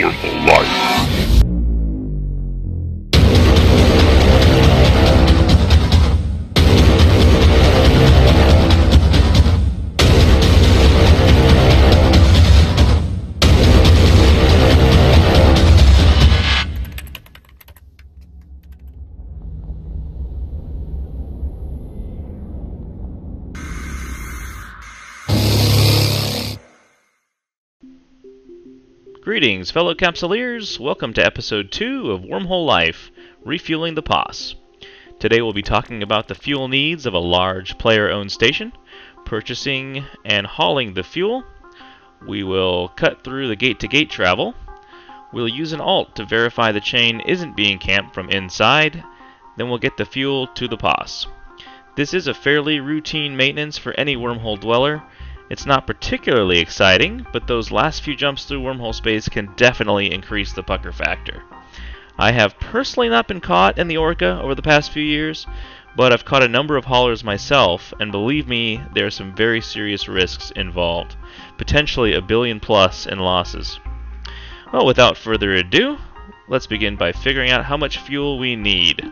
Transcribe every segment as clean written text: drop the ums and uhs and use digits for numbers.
Wormhole Life. Greetings, fellow Capsuleers! Welcome to Episode 2 of Wormhole Life, Refueling the POS. Today we'll be talking about the fuel needs of a large player-owned station, purchasing and hauling the fuel. We will cut through the gate-to-gate travel. We'll use an alt to verify the chain isn't being camped from inside. Then we'll get the fuel to the POS. This is a fairly routine maintenance for any wormhole dweller. It's not particularly exciting, but those last few jumps through wormhole space can definitely increase the pucker factor. I have personally not been caught in the Orca over the past few years, but I've caught a number of haulers myself, and believe me, there are some very serious risks involved, potentially $1 billion plus in losses. Well, without further ado, let's begin by figuring out how much fuel we need.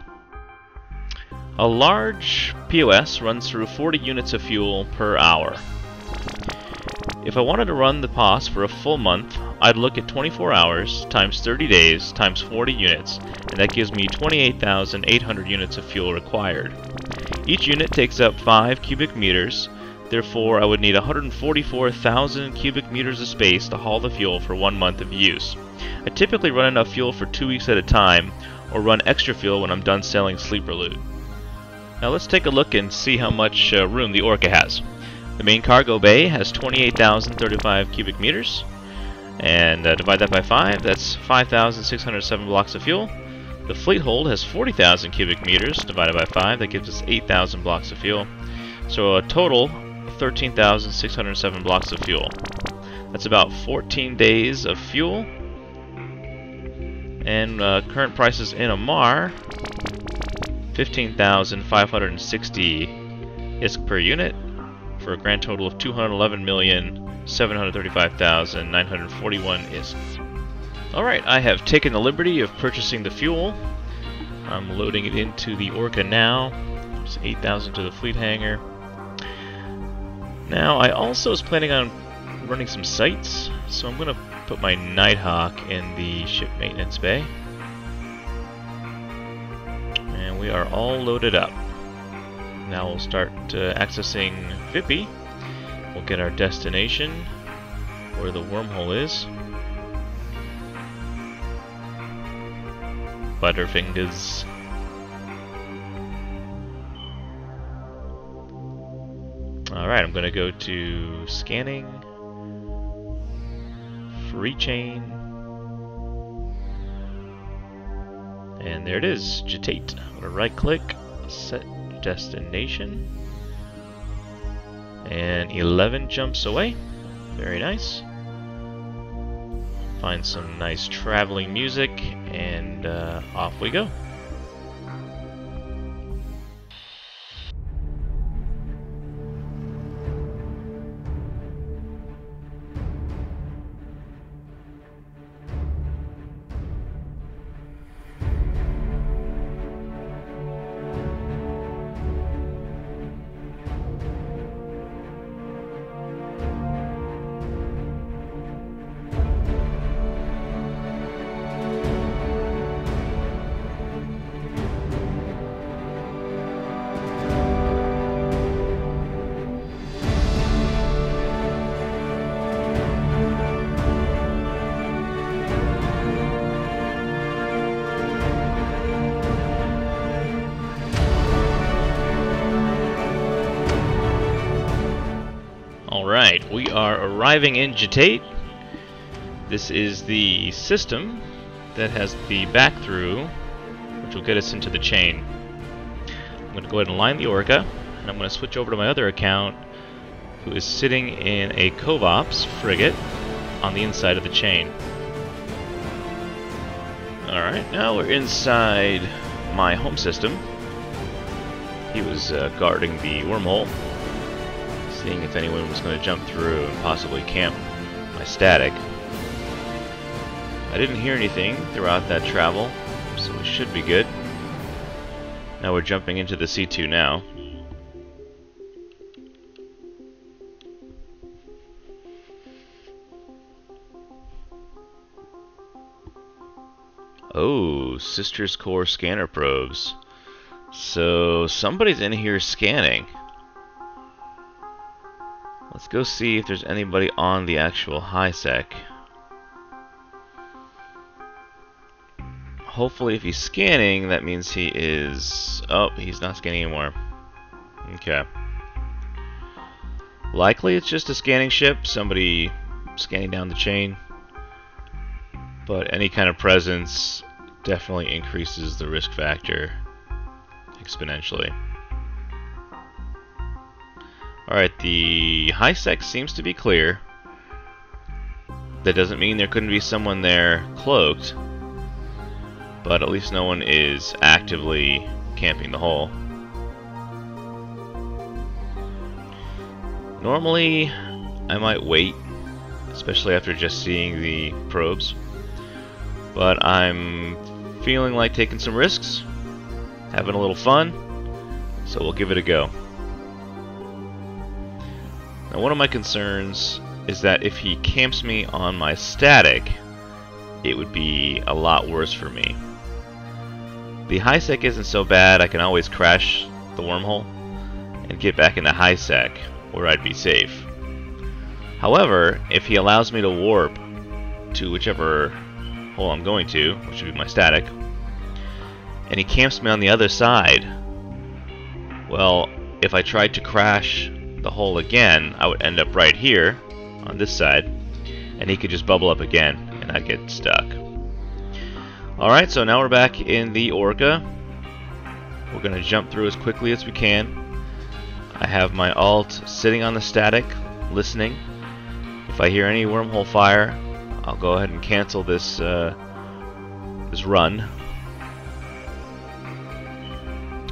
A large POS runs through 40 units of fuel per hour. If I wanted to run the POS for a full month, I'd look at 24 hours times 30 days times 40 units, and that gives me 28,800 units of fuel required. Each unit takes up 5 cubic meters, therefore I would need 144,000 cubic meters of space to haul the fuel for 1 month of use. I typically run enough fuel for 2 weeks at a time, or run extra fuel when I'm done selling sleeper loot. Now let's take a look and see how much room the Orca has. The main cargo bay has 28,035 cubic meters, and divide that by 5, that's 5,607 blocks of fuel. The fleet hold has 40,000 cubic meters, divided by 5, that gives us 8,000 blocks of fuel. So a total of 13,607 blocks of fuel. That's about 14 days of fuel, and current prices in Amar, 15,560 ISK per unit, for a grand total of 211,735,941 ISK. Alright, I have taken the liberty of purchasing the fuel. I'm loading it into the Orca now. There's 8,000 to the fleet hangar. Now, I also was planning on running some sites, so I'm going to put my Nighthawk in the ship maintenance bay. And we are all loaded up. Now we'll start accessing Vippy. We'll get our destination, where the wormhole is. Butterfingers. Alright, I'm going to go to scanning, free chain, and there it is, Jitate. I'm going to right click, set destination, and 11 jumps away. Very nice. Find some nice traveling music, and off we go. Alright, we are arriving in Jitate. This is the system that has the back through, which will get us into the chain. I'm going to go ahead and line the Orca, and I'm going to switch over to my other account, who is sitting in a Covops frigate on the inside of the chain. Alright, now we're inside my home system. He was guarding the wormhole, seeing if anyone was going to jump through and possibly camp my static. I didn't hear anything throughout that travel, so we should be good. Now we're jumping into the C2 now. Oh, Sister's Core scanner probes. So somebody's in here scanning. Let's go see if there's anybody on the actual high sec. Hopefully if he's scanning, that means he is... Oh, he's not scanning anymore. Okay. Likely it's just a scanning ship, somebody scanning down the chain. But any kind of presence definitely increases the risk factor exponentially. Alright, the high sec seems to be clear. That doesn't mean there couldn't be someone there cloaked, but at least no one is actively camping the hull. Normally, I might wait, especially after just seeing the probes, but I'm feeling like taking some risks, having a little fun, so we'll give it a go. Now, one of my concerns is that if he camps me on my static, it would be a lot worse for me. The high sec isn't so bad, I can always crash the wormhole and get back into high sec where I'd be safe. However, if he allows me to warp to whichever hole I'm going to, which would be my static, and he camps me on the other side, well, if I tried to crash the hole again, I would end up right here on this side, and he could just bubble up again and I'd get stuck. Alright, so now we're back in the Orca. We're going to jump through as quickly as we can. I have my alt sitting on the static, listening. If I hear any wormhole fire, I'll go ahead and cancel this this run,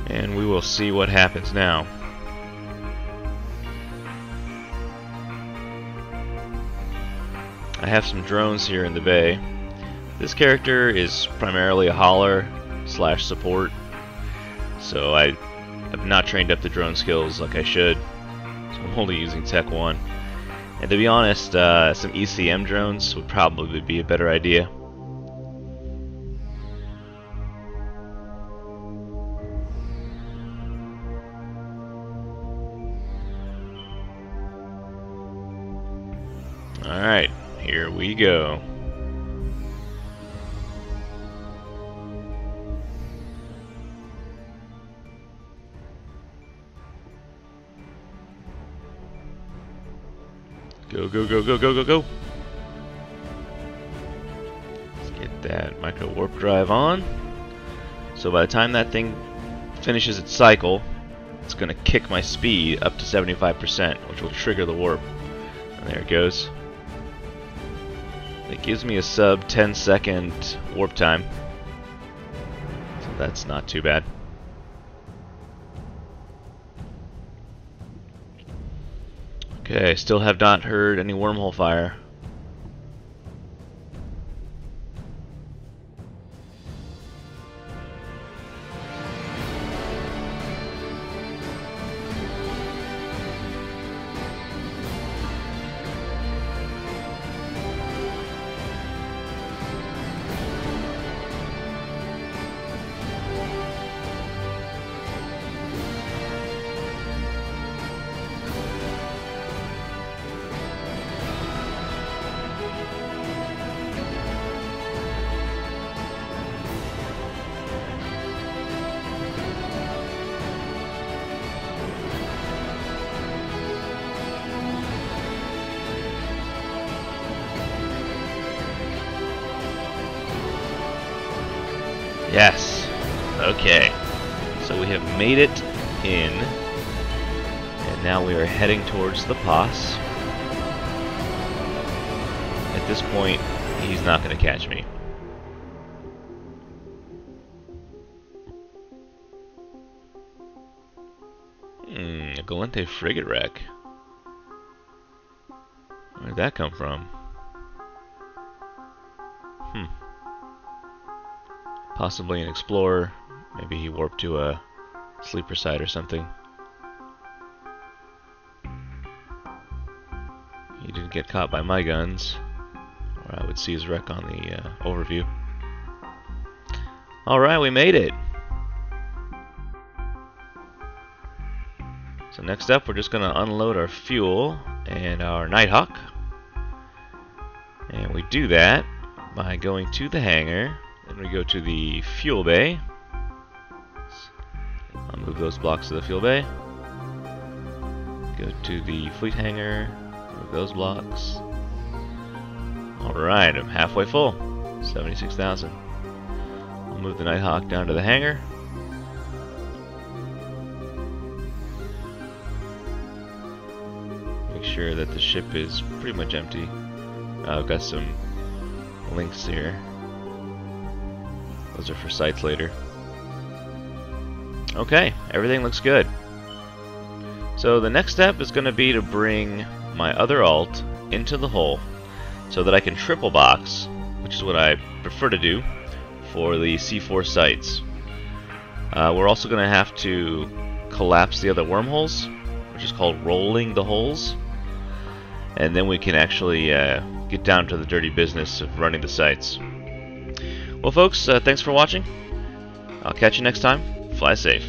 and we will see what happens now. I have some drones here in the bay. This character is primarily a hauler / support, so I have not trained up the drone skills like I should, so I'm only using Tech 1. And to be honest, some ECM drones would probably be a better idea. Alright, here we go. Go, go, go, go, go, go, go. Let's get that micro warp drive on. So by the time that thing finishes its cycle, it's going to kick my speed up to 75%, which will trigger the warp. And there it goes. It gives me a sub 10-second warp time, so that's not too bad. Okay, still have not heard any wormhole fire. Yes. Okay. So we have made it in, and now we are heading towards the POS. At this point, he's not going to catch me. A Galente frigate wreck. Where did that come from? Possibly an explorer. Maybe he warped to a sleeper site or something. He didn't get caught by my guns, or I would see his wreck on the overview. Alright, we made it! So next up, we're just going to unload our fuel and our Nighthawk. And we do that by going to the hangar. Then we go to the fuel bay. I'll move those blocks to the fuel bay. Go to the fleet hangar. Move those blocks. Alright, I'm halfway full. 76,000. I'll move the Nighthawk down to the hangar. Make sure that the ship is pretty much empty. I've got some links here. Those are for sites later. Okay, everything looks good. So the next step is going to be to bring my other alt into the hull so that I can triple box, which is what I prefer to do for the C4 sites. We're also going to have to collapse the other wormholes, which is called rolling the holes, and then we can actually get down to the dirty business of running the sites. Well folks, thanks for watching. I'll catch you next time. Fly safe.